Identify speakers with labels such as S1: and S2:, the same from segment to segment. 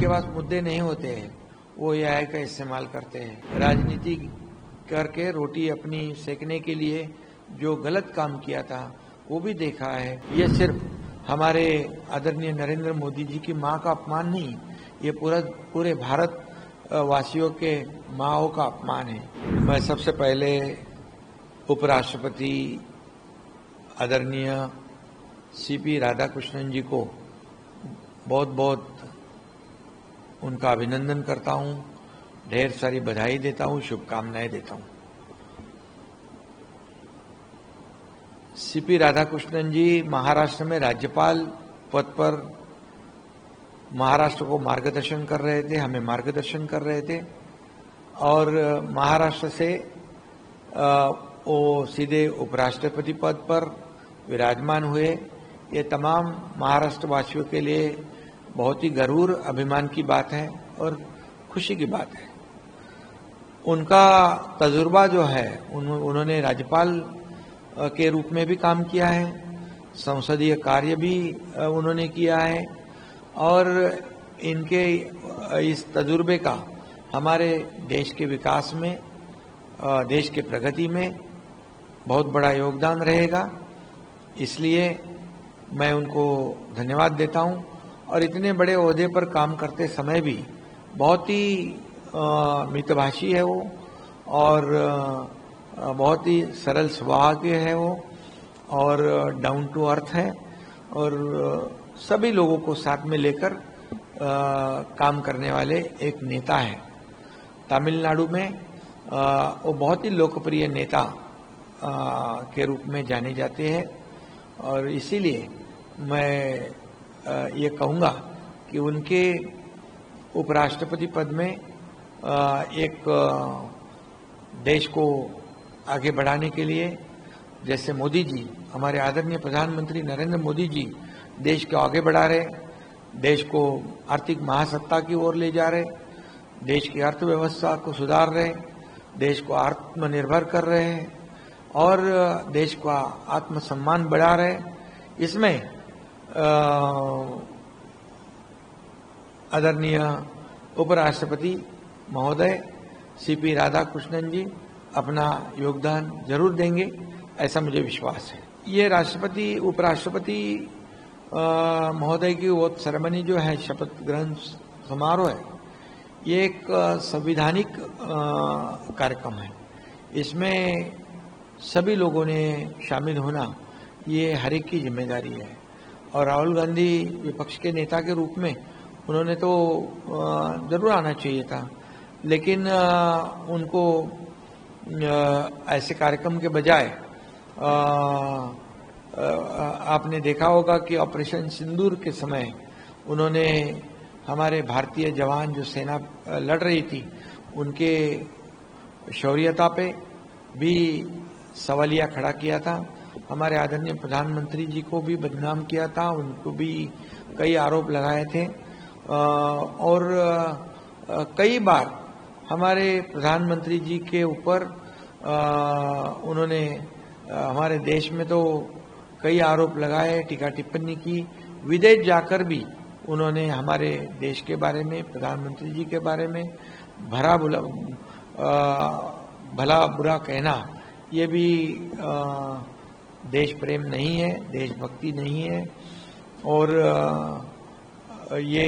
S1: जिनके पास मुद्दे नहीं होते हैं वो एआई का इस्तेमाल करते हैं। राजनीति करके रोटी अपनी सेकने के लिए जो गलत काम किया था वो भी देखा है। ये सिर्फ हमारे आदरणीय नरेंद्र मोदी जी की मां का अपमान नहीं, ये पूरे भारत वासियों के माओं का अपमान है। मैं सबसे पहले उपराष्ट्रपति आदरणीय सीपी राधाकृष्णन जी को बहुत बहुत उनका अभिनंदन करता हूं, ढेर सारी बधाई देता हूं, शुभकामनाएं देता हूं। सीपी राधाकृष्णन जी महाराष्ट्र में राज्यपाल पद पर महाराष्ट्र को मार्गदर्शन कर रहे थे, हमें मार्गदर्शन कर रहे थे और महाराष्ट्र से वो सीधे उपराष्ट्रपति पद पर विराजमान हुए। ये तमाम महाराष्ट्र वासियों के लिए बहुत ही गर्व अभिमान की बात है और खुशी की बात है। उनका तजुर्बा जो है, उन्होंने राज्यपाल के रूप में भी काम किया है, संसदीय कार्य भी उन्होंने किया है और इनके इस तजुर्बे का हमारे देश के विकास में, देश के प्रगति में बहुत बड़ा योगदान रहेगा। इसलिए मैं उनको धन्यवाद देता हूं और इतने बड़े ओहदे पर काम करते समय भी बहुत ही मितभाषी है वो और बहुत ही सरल स्वभाव के है वो और डाउन टू अर्थ है और सभी लोगों को साथ में लेकर काम करने वाले एक नेता है। तमिलनाडु में वो बहुत ही लोकप्रिय नेता के रूप में जाने जाते हैं और इसीलिए मैं ये कहूँगा कि उनके उपराष्ट्रपति पद में एक देश को आगे बढ़ाने के लिए, जैसे मोदी जी, हमारे आदरणीय प्रधानमंत्री नरेंद्र मोदी जी देश को आगे बढ़ा रहे, देश को आर्थिक महासत्ता की ओर ले जा रहे, देश की अर्थव्यवस्था को सुधार रहे, देश को आत्मनिर्भर कर रहे हैं और देश का आत्मसम्मान बढ़ा रहे। इसमें आदरणीय उपराष्ट्रपति महोदय सीपी राधाकृष्णन जी अपना योगदान जरूर देंगे, ऐसा मुझे विश्वास है। ये राष्ट्रपति उपराष्ट्रपति महोदय की वो सेरेमनी जो है, शपथ ग्रहण समारोह है, ये एक संवैधानिक कार्यक्रम है। इसमें सभी लोगों ने शामिल होना ये हर एक की जिम्मेदारी है और राहुल गांधी विपक्ष के नेता के रूप में उन्होंने तो जरूर आना चाहिए था, लेकिन उनको ऐसे कार्यक्रम के बजाय आपने देखा होगा कि ऑपरेशन सिंदूर के समय उन्होंने हमारे भारतीय जवान जो सेना लड़ रही थी उनके शौर्यता पे भी सवालिया खड़ा किया था। हमारे आदरणीय प्रधानमंत्री जी को भी बदनाम किया था, उनको भी कई आरोप लगाए थे और कई बार हमारे प्रधानमंत्री जी के ऊपर उन्होंने हमारे देश में तो कई आरोप लगाए, टीका टिप्पणी की। विदेश जाकर भी उन्होंने हमारे देश के बारे में, प्रधानमंत्री जी के बारे में भला बुरा कहना, ये भी देश प्रेम नहीं है, देशभक्ति नहीं है। और ये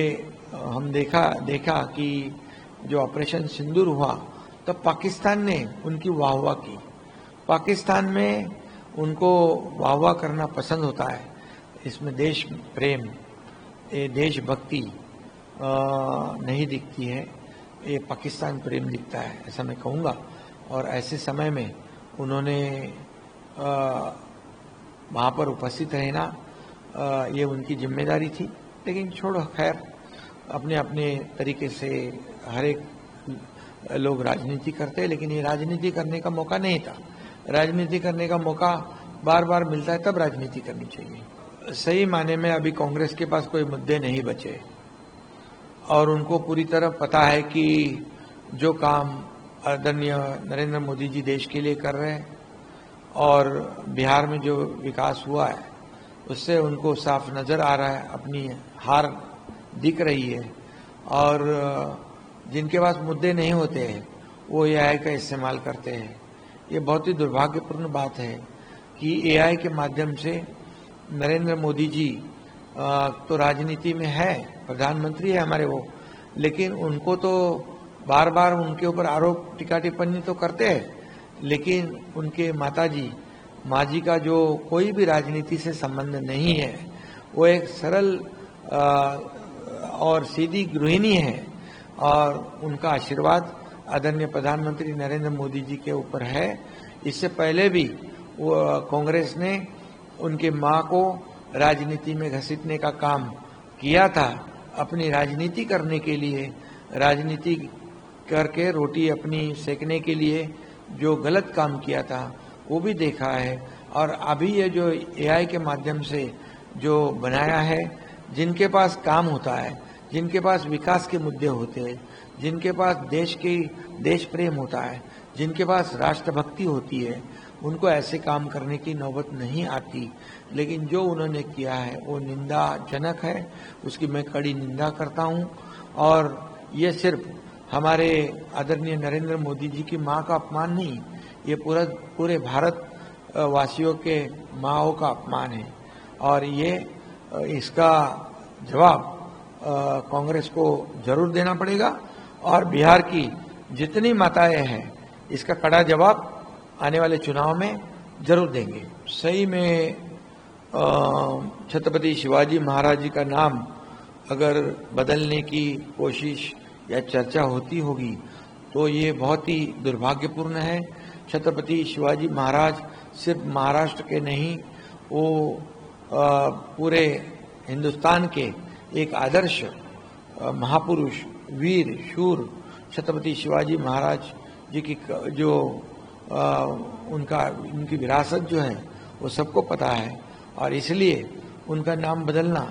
S1: हम देखा कि जो ऑपरेशन सिंदूर हुआ तब पाकिस्तान ने उनकी वाहवाह की। पाकिस्तान में उनको वाहवाह करना पसंद होता है, इसमें देश प्रेम, ये देशभक्ति नहीं दिखती है, ये पाकिस्तान प्रेम दिखता है, ऐसा मैं कहूँगा। और ऐसे समय में उन्होंने वहाँ पर उपस्थित रहना ये उनकी जिम्मेदारी थी। लेकिन छोड़ो, खैर, अपने अपने तरीके से हर एक लोग राजनीति करते हैं, लेकिन ये राजनीति करने का मौका नहीं था। राजनीति करने का मौका बार बार मिलता है तब राजनीति करनी चाहिए। सही माने में अभी कांग्रेस के पास कोई मुद्दे नहीं बचे और उनको पूरी तरह पता है कि जो काम आदरणीय नरेंद्र मोदी जी देश के लिए कर रहे हैं और बिहार में जो विकास हुआ है उससे उनको साफ नजर आ रहा है, अपनी हार दिख रही है और जिनके पास मुद्दे नहीं होते हैं वो एआई का इस्तेमाल करते हैं। ये बहुत ही दुर्भाग्यपूर्ण बात है कि एआई के माध्यम से नरेंद्र मोदी जी तो राजनीति में है, प्रधानमंत्री है हमारे वो, लेकिन उनको तो बार बार उनके ऊपर आरोप टीका टिप्पणी तो करते हैं, लेकिन उनके माँ जी का जो कोई भी राजनीति से संबंध नहीं है, वो एक सरल और सीधी गृहिणी है और उनका आशीर्वाद आदरणीय प्रधानमंत्री नरेंद्र मोदी जी के ऊपर है। इससे पहले भी वो कांग्रेस ने उनके मां को राजनीति में घसीटने का काम किया था। अपनी राजनीति करने के लिए, राजनीति करके रोटी अपनी सेकने के लिए जो गलत काम किया था वो भी देखा है। और अभी ये जो एआई के माध्यम से जो बनाया है, जिनके पास काम होता है, जिनके पास विकास के मुद्दे होते हैं, जिनके पास देश प्रेम होता है, जिनके पास राष्ट्रभक्ति होती है, उनको ऐसे काम करने की नौबत नहीं आती। लेकिन जो उन्होंने किया है वो निंदाजनक है, उसकी मैं कड़ी निंदा करता हूं। और ये सिर्फ हमारे आदरणीय नरेंद्र मोदी जी की मां का अपमान नहीं, ये पूरे भारत वासियों के माँओं का अपमान है। और ये इसका जवाब कांग्रेस को जरूर देना पड़ेगा और बिहार की जितनी माताएं हैं इसका कड़ा जवाब आने वाले चुनाव में जरूर देंगे। सही में छत्रपति शिवाजी महाराज जी का नाम अगर बदलने की कोशिश या चर्चा होती होगी तो ये बहुत ही दुर्भाग्यपूर्ण है। छत्रपति शिवाजी महाराज सिर्फ महाराष्ट्र के नहीं, वो पूरे हिंदुस्तान के एक आदर्श महापुरुष, वीर, शूर छत्रपति शिवाजी महाराज जी की जो उनकी विरासत जो है वो सबको पता है और इसलिए उनका नाम बदलना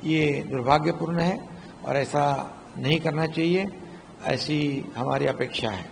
S1: ये दुर्भाग्यपूर्ण है और ऐसा नहीं करना चाहिए, ऐसी हमारी अपेक्षा है।